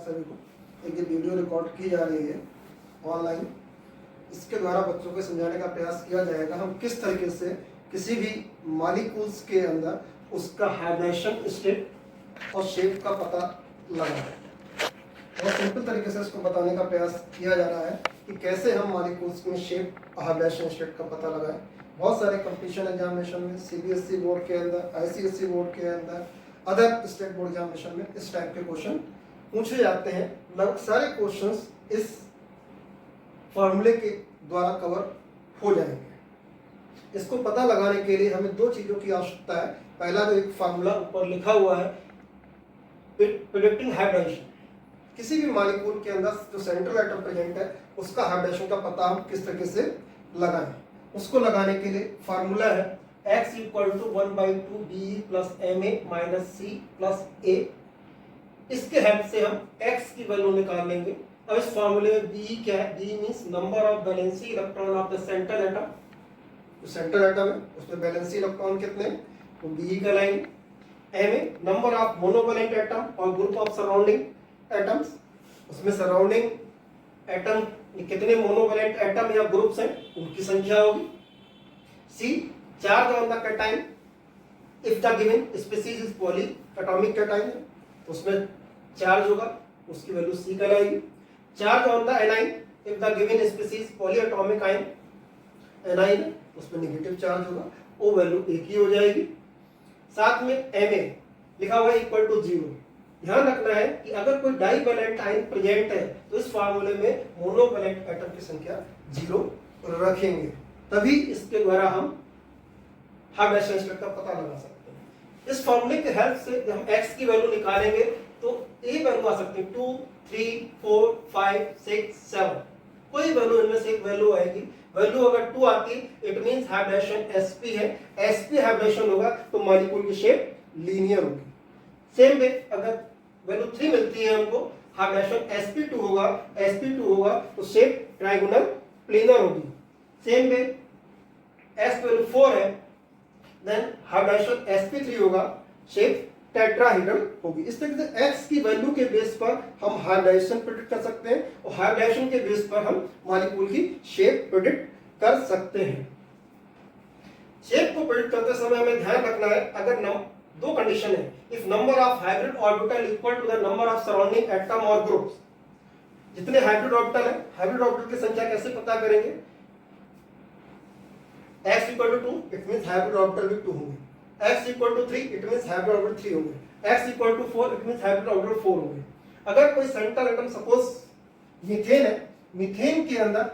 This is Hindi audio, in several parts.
सभी को। एक ये वीडियो रिकॉर्ड की जा रही है ऑनलाइन, इसके द्वारा बच्चों को समझाने का प्रयास किया जाएगा हम किस तरीके से किसी भी मॉलिक्यूल्स के अंदर उसका हाइब्रिडेशन स्टेट और शेप का पता लगाएं। बहुत सिंपल तरीके से इसको बताने का प्रयास किया जा रहा है कि कैसे हम मॉलिक्यूल्स में शेप और हाइब्रिडेशन स्टेट का पता लगाएं। बहुत सारे कंपटीशन एग्जामिनेशन में, सीबीएसई बोर्ड के अंदर, आईसीएसई बोर्ड के अंदर, अदर स्टेट बोर्ड एग्जामिनेशन में इस टाइप के क्वेश्चन पूछे जाते हैं। लगभग सारे क्वेश्चंस इस फॉर्मूले के द्वारा कवर हो जाएंगे। इसको पता लगाने के लिए हमें दो चीजों की आवश्यकता है। पहला जो एक फार्मूला ऊपर लिखा हुआ है प्रेडिक्टिंग हाइब्रिडेशन, किसी भी मॉलिक्यूल के अंदर जो सेंट्रल एटम प्रेजेंट है उसका हाइब्रिडेशन का पता हम किस तरीके से लगाएं। उसको लगाने के लिए फार्मूला है x = 1/2 BE + MA - C + A। इसके हेल्प से हम x की वैल्यू निकाल लेंगे। अब इस फार्मूले में BE क्या है? BE means number of valency electron of the central atom. जो सेंट्रल एटम है उसमें वैलेंसी इलेक्ट्रॉन कितने हैं तो BE का line. MA number of monovalent atom और ग्रुप ऑफ सराउंडिंग एटम्स, उसमें सराउंडिंग एटम कितने मोनोवैलेंट एटम या ग्रुप्स हैं उनकी संख्या होगी। C charge on the cation if the given species is poly atomic cation है तो उसमें चार्ज होगा, उसकी वैल्यू C कहलाएगी। Charge on the A9 if the given species poly atomic ion A9 है उसमें नेगेटिव चार्ज होगा, वो वैल्यू एक ही हो जाएगी। साथ में Ma लिखा हुआ है =0। ध्यान रखना है कि अगर कोई डाइवैलेंट आयन प्रेजेंट है तो इस फार्मूले में मोनोवैलेंट एटम की संख्या 0 रखेंगे, तभी इसके द्वारा हम हाइब्रिडेशन स्टेट का पता लगा सकते हैं। इस फार्मूले के हेल्प से जब हम x की वैल्यू निकालेंगे तो a वैल्यू आ सकती है 2, 3, 4, 5, 6, 7, कोई वैल्यू इनमें से एक वैल्यू आएगी। वैल्यू अगर 2 आती इट मींस हाइब्रिडेशन sp है। sp हाइब्रिडेशन होगा तो मॉलिक्यूल की शेप लीनियर होगी। सेम वे अगर वैल्यू 3 मिलती है हमको, हाइब्रिडेशन sp2 होगा, sp2 होगा तो शेप ट्रायंगुलर प्लेनर होगी। सेम वे s वैल्यू 4 है देन हाइब्रिडेशन sp3 होगा, शेप टेट्राहेड्रल होगी। इस तरीके से x की वैल्यू के बेस पर हम हाइब्रिडेशन प्रेडिक्ट कर सकते हैं और हाइब्रिडेशन के बेस पर हम मॉलिक्यूल की शेप प्रेडिक्ट कर सकते हैं। शेप को प्रेडिक्ट करते समय हमें ध्यान रखना है अगर दो कंडीशन है, if number of hybrid orbital equal to the number of surrounding atom और ग्रुप्स। जितने हाइब्रिड ऑर्बिटल है, हाइब्रिड ऑर्बिटल की संख्या कैसे पता करेंगे? x = 2 it means hybrid orbital भी 2 होंगे, x = 3 it means hybrid orbital 3 होंगे, x = 4 it means hybrid orbital 4 होंगे। अगर कोई सेंट्रल एटम सपोज मीथेन है, मीथेन के अंदर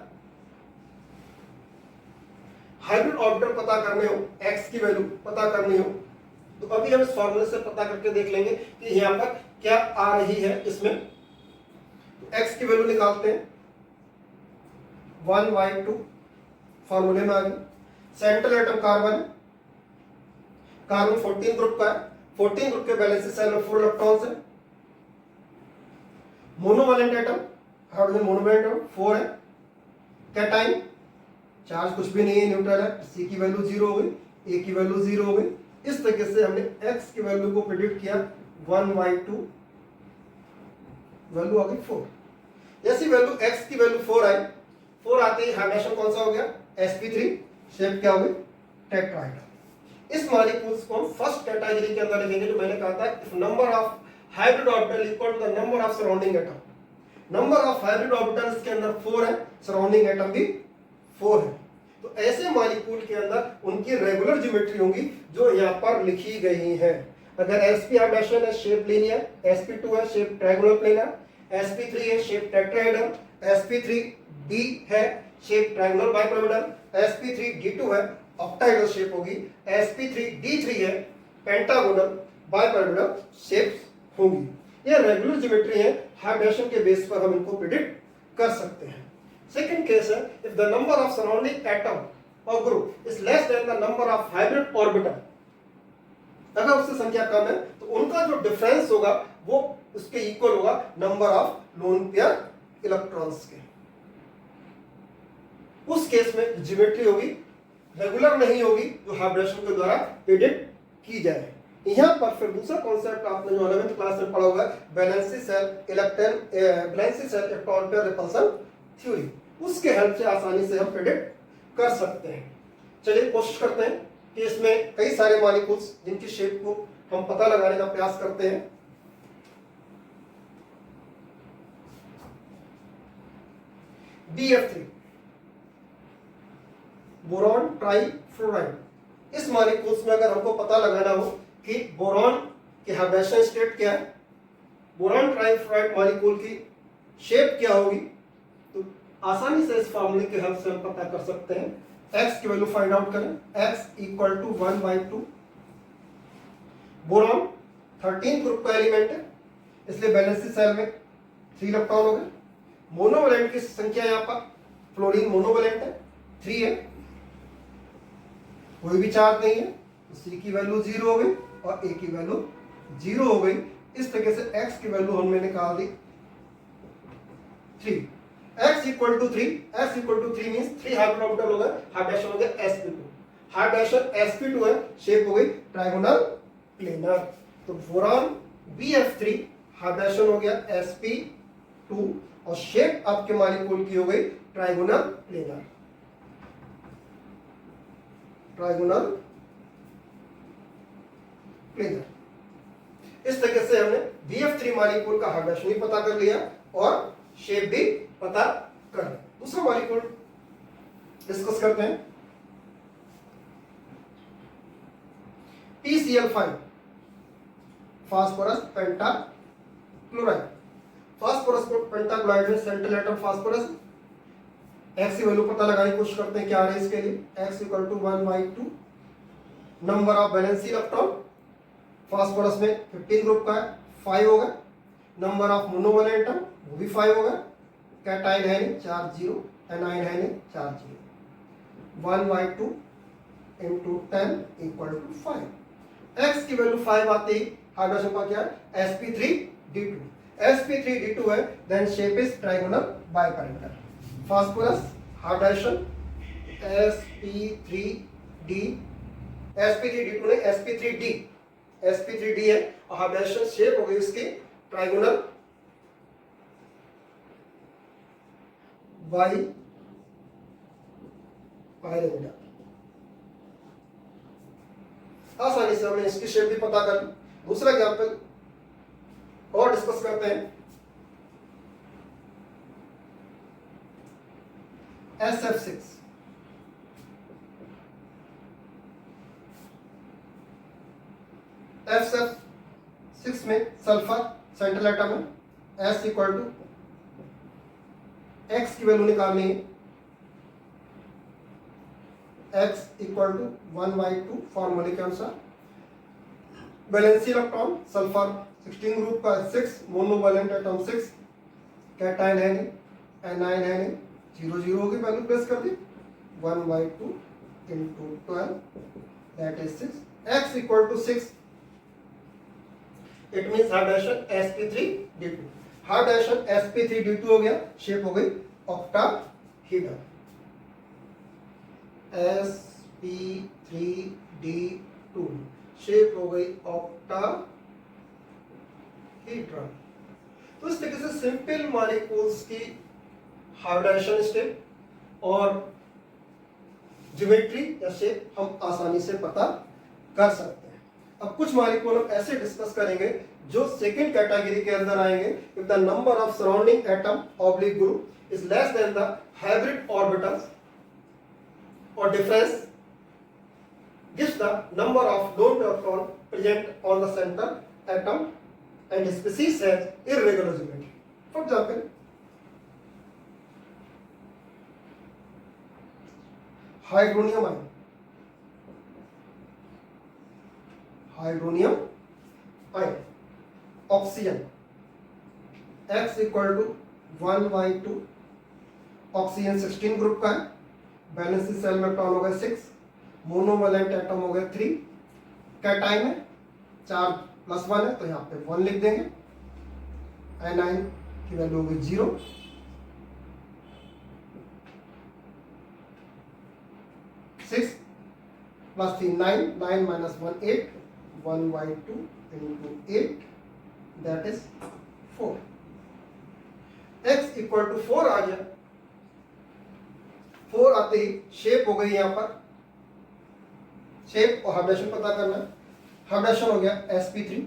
हाइब्रिड ऑर्बिटल पता करने हो, x की वैल्यू पता करनी हो तो अभी हम इस फार्मूले से पता करके देख लेंगे कि यहां पर क्या आ रही है। इसमें तो x की वैल्यू निकालते हैं 1/2 फार्मूले में आ गई। Central atom carbon, carbon 14 group का है, 14 ग्रुप के वैलेंसी शेल में 4 इलेक्ट्रॉन्स है। Monovalent atom, hydrogen monovalent atom 4 है। कैटायन चार्ज कुछ भी नहीं है, न्यूट्रल है, C की वैल्यू 0 हो गई, A की वैल्यू 0 हो गई। इस तरीके से हमने x की वैल्यू को प्रेडिक्ट किया 1/2, वैल्यू आ गई 4। जैसी वैल्यू x की वैल्यू 4 आई, 4 आते ही हाइब्रिडेशन कौन सा हो गया? sp3, शेप क्या हो गई? टेट्राहेड्रल। इस मॉलिक्यूल्स को हम फर्स्ट कैटेगरी के अंदर लिखेंगे जो मैंने कहा था if number of hybrid orbital equal to the number of surrounding atom. Number of hybrid orbitals के अंदर 4 है, सराउंडिंग एटम भी 4 है, तो ऐसे मॉलिक्यूल के अंदर उनकी रेगुलर ज्योमेट्री होंगी जो यहाँ पर लिखी गई है। अगर sp हाइब्रिडेशन है शेप लीनियर, sp2 है शेप ट्रायंगुलर प्लेनर, sp3 है शेप टेट्राहेड्रल, sp3d है शेप ट्रायंगुलर बाइपिरामिडल, sp3d2 है ऑक्टाहेड्रल शेप होगी, sp3d3 है पेंटागोनल बाइपिरामिडल शेप्स होंगी। ये रेगुलर ज्योमेट्री है, हाइब्रिडेशन के बेस पर हम इनको प्रेडिक्ट कर सकते हैं। Second case है if the number of surrounding atom or group is less than the number of hybrid orbital, अगर उससे संख्या कम है तो उनका जो डिफरेंस होगा वो उसके इक्वल होगा number of lone pair electrons के। उस केस में ज्योमेट्री होगी रेगुलर नहीं होगी जो हाइब्रिडेशन के द्वारा प्रेडिक्ट की जाए। यहाँ पर फिर दूसरा कॉन्सेप्ट आपने जो 11th क्लास में पढ़ा हुआ है, valency cell electron pair repulsion theory, उसके हेल्प से आसानी से हम प्रेडिक्ट कर सकते हैं। चलिए कोशिश करते हैं कि इसमें कई सारे मॉलिक्यूल्स जिनकी शेप को हम पता लगाने का प्रयास करते हैं। BF3 बोरॉन ट्राइफ्लोराइड, इस मॉलिक्यूल्स में अगर हमको पता लगाना हो कि बोरॉन की हाइब्रिडेशन स्टेट क्या है, बोरॉन ट्राइफ्लोराइड मॉलिक्यूल की शेप क्या होगी, तो आसानी से इस फॉर्मूले के हेल्प से हम पता कर सकते हैं। x की वैल्यू फाइंड आउट करें, x equal to 1/2। Boron 13 group का एलिमेंट है, इसलिए वैलेंसी सेल में 3 इलेक्ट्रॉन हो गए। मोनोवैलेंट की संख्या यहाँ पर, फ्लोरीन मोनोवैलेंट है, 3 है, कोई भी चार्ज नहीं है, तो C की वैल्यू 0 हो गई और A की वैल्यू 0 हो गई। इस तरीके से x की वैल्यू हमने निकाल दी 3। x इक्वल टू 3 मींस 3 हाइड्रोऑर्बिटल हो गए, हाइब्रिडेशन हो गया sp2, हाइब्रिडेशन sp2 है, शेप हो गई ट्रायगोनल प्लेनर। तो बोरॉन BF3 हाइब्रिडेशन हो गया sp2 और शेप आपके मॉलिक्यूल की हो गई ट्रायगोनल प्लेनर, ट्रायगोनल प्लेनर। इस तरीके से हमने BF3 मॉलिक्यूल का हाइब्रिडेशन भी पता कर लिया और शेप भी पता कर लिया। दूसरा मॉलिक्यूल डिस्कस करते हैं, PCl5 phosphorus pentachloride. Phosphorus pentachloride में सेंट्रल एटम फास्फोरस, x की वैल्यू पता लगाने की कोशिश करते हैं क्या आ रही है इसके लिए, x equal to 1/2। Number of valency electron phosphorus में 15 ग्रुप का है, 5 होगा। नंबर ऑफ मोनोवैलेंट एटम वो भी 5 होगा। कैटाइन है नहीं, चार्ज 0, एनाइन है नहीं, charge 0। 1/2 into 10 equal to 5। x की वैल्यू 5 आती ही हाइड्रोजन का क्या है, sp3d2। sp3d2 है, then shape is trigonal bipyramidal. Phosphorus hybridization sp3d2 नहीं, sp3d है और हाइब्रिडेशन शेप हो गई इसकी ट्रायगोनल बाइपेरेंटल। आसानी से हमने इसकी शेप भी पता कर ली। दूसरा एग्जाम्पल और डिस्कस करते हैं, SF6। SF6 में सल्फर सेंट्रल एटम है, S इक्वल टू x की वैल्यू निकालनी है, x इक्वल टू 1/2 फॉर्मूले के अनुसार। वैलेंसी इलेक्ट्रॉन सल्फर 16 ग्रुप का 6, मोनोवैलेंट एटम 6, कैटाइन है नहीं, एनाइन है नहीं, 0 0 होगी, वैल्यू प्लेस कर दी 1/2 into 12 that is 6। x equal to 6, it means hybridization sp3d2। Hybridization sp3d2 हो गया, शेप हो गई ऑक्टाहेड्रल, sp3d2 शेप हो गई ऑक्टाहेड्रल। तो इस तरीके से सिंपल मॉलिक्यूल्स की हाइब्रिडेशन स्टेट और ज्योमेट्री या शेप हम आसानी से पता कर सकते हैं। अब कुछ मॉलिक्यूल हम ऐसे डिस्कस करेंगे जो सेकंड कैटेगरी के अंदर आएंगे, if the number of surrounding atom oblique group is less than the hybrid orbitals और difference gives the number of lone electron present on the center atom and species has irregular geometry. For example, hydronium ion, oxygen, x equal to 1/2, oxygen 16 group का है, बैलेंसी सेल में इलेक्ट्रॉन हो गए 6, मोनोवैलेंट एटम हो गए 3, कैटाइन है, चार्ज +1 है तो यहाँ पे 1 लिख देंगे, एनाइन की वैल्यू होगी 0, 6 + 3 9, 9 - 1 8, 1/2 into 8 that is 4। x equal to 4 आ गया। 4 आते ही शेप हो गई यहाँ पर, शेप और हार्डेशन पता करना। हार्डेशन हो गया sp3।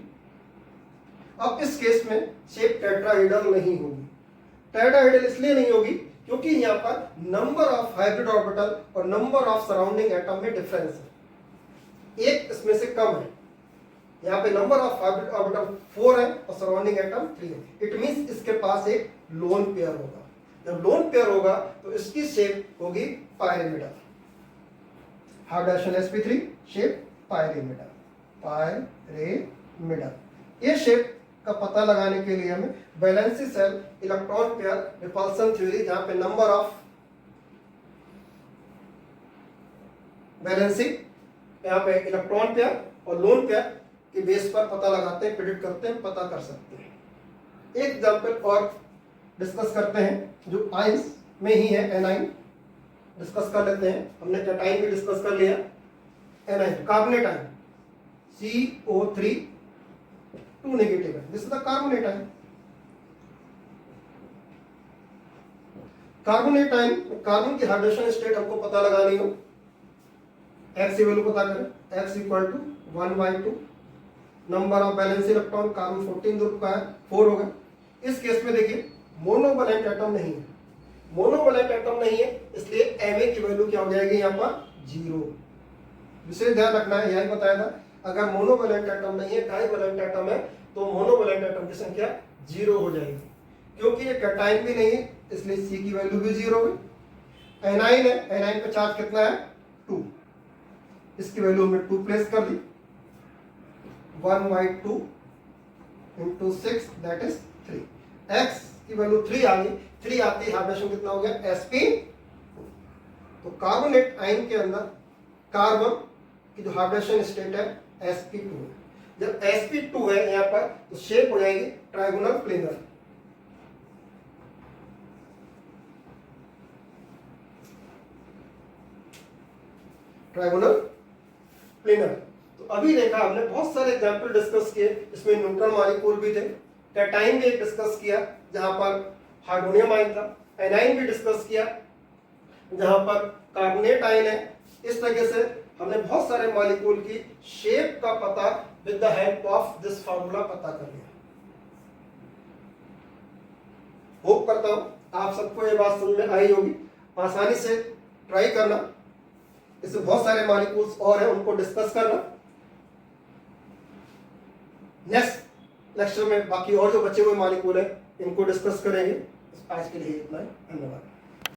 अब इस केस में शेप टेट्राहेड्रल नहीं होगी। टेट्राहेड्रल इसलिए नहीं होगी क्योंकि यहाँ पर नंबर ऑफ हाइब्रिड ऑर्बिटल और नंबर ऑफ सराउंडिंग एटम में डिफरेंस है, एक इसमें से कम है। यहाँ पे नंबर ऑफ हाइब्रिड ऑर्बिटल 4 है और सराउंडिंग एटम 3 है। इट मींस इसके पास एक लोन पेयर होगा। जब लोन पेयर होगा तो इसकी शेप होगी पायरिमिडल। हार्डेशन sp3, शेप पायरिमिडल, पायरिमिडल। ये शेप का पता लगाने के लिए हमें valency cell electron pair repulsion theory, जहां पे नंबर ऑफ वैलेंसी, यहाँ पे इलेक्ट्रॉन पेयर और लोन पेयर के बेस पर पता लगाते हैं, प्रेडिक्ट करते हैं, पता कर सकते हैं। एक एग्जांपल और डिस्कस करते हैं जो आयंस में ही है, एनाइन डिस्कस कर लेते हैं। हमने कैटाइन भी डिस्कस कर लिया। Anion carbonate ion CO3 2 negative है, this is the carbonate ion. Carbonate ion, carbon की हाइड्रेशन स्टेट हमको पता लगानी हो, x की वैल्यू पता करें। x equal to 1/2 number of valency electron, carbon 14 group का है, 4 होगा। इस केस में देखिए मोनोवैलेंट एटम नहीं है। मोनोवैलेंट एटम नहीं है इसलिए Ma की वैल्यू क्या हो जाएगी यहाँ पर 0। विशेष ध्यान रखना है, यही बताया था। अगर मोनोवैलेंट एटम नहीं है, डाइवैलेंट एटम है, तो मोनोवैलेंट एटम की संख्या 0 हो जाएगी। क्योंकि ये कैटाइन भी नहीं है इसलिए C की वैल्यू भी 0 है। एनाइन है, एनाइन पे चार्ज कितना है 2, इसकी वैल्यू हमने 2 प्लेस कर दी। 1/2 into 6 that is 3। x की वैल्यू 3 आ गई। 3 आते ही हाइड्रेशन कितना हो गया sp। तो कार्बोनेट आयन के अंदर कार्बन की जो हाइड्रेशन स्टेट है sp2 है। जब sp2 है यहाँ पर तो शेप हो जाएगी ट्राइगोनल प्लेनर। Trigonal planar. तो अभी देखा हमने बहुत सारे एग्जांपल डिस्कस किए, इसमें न्यूट्रल मॉलिक्यूल भी थे। कैटाइन भी एक डिस्कस किया जहां पर हार्मोनियम आयन था। एनाइन भी डिस्कस किया जहां पर कार्बोनेट आयन है। इस तरह से हमने बहुत सारे मॉलिक्यूल की शेप का पता with the help of this formula पता कर लिया। होप करता हूं आप सबको ये बात समझ में आई होगी। आसानी से ट्राई करना, इससे बहुत सारे मॉलिक्यूल्स और हैं उनको डिस्कस करना। नेक्स्ट लेक्चर में बाकी और जो बचे हुए मॉलिक्यूल हैं इनको डिस्कस करेंगे। आज के लिए इतना ही, धन्यवाद।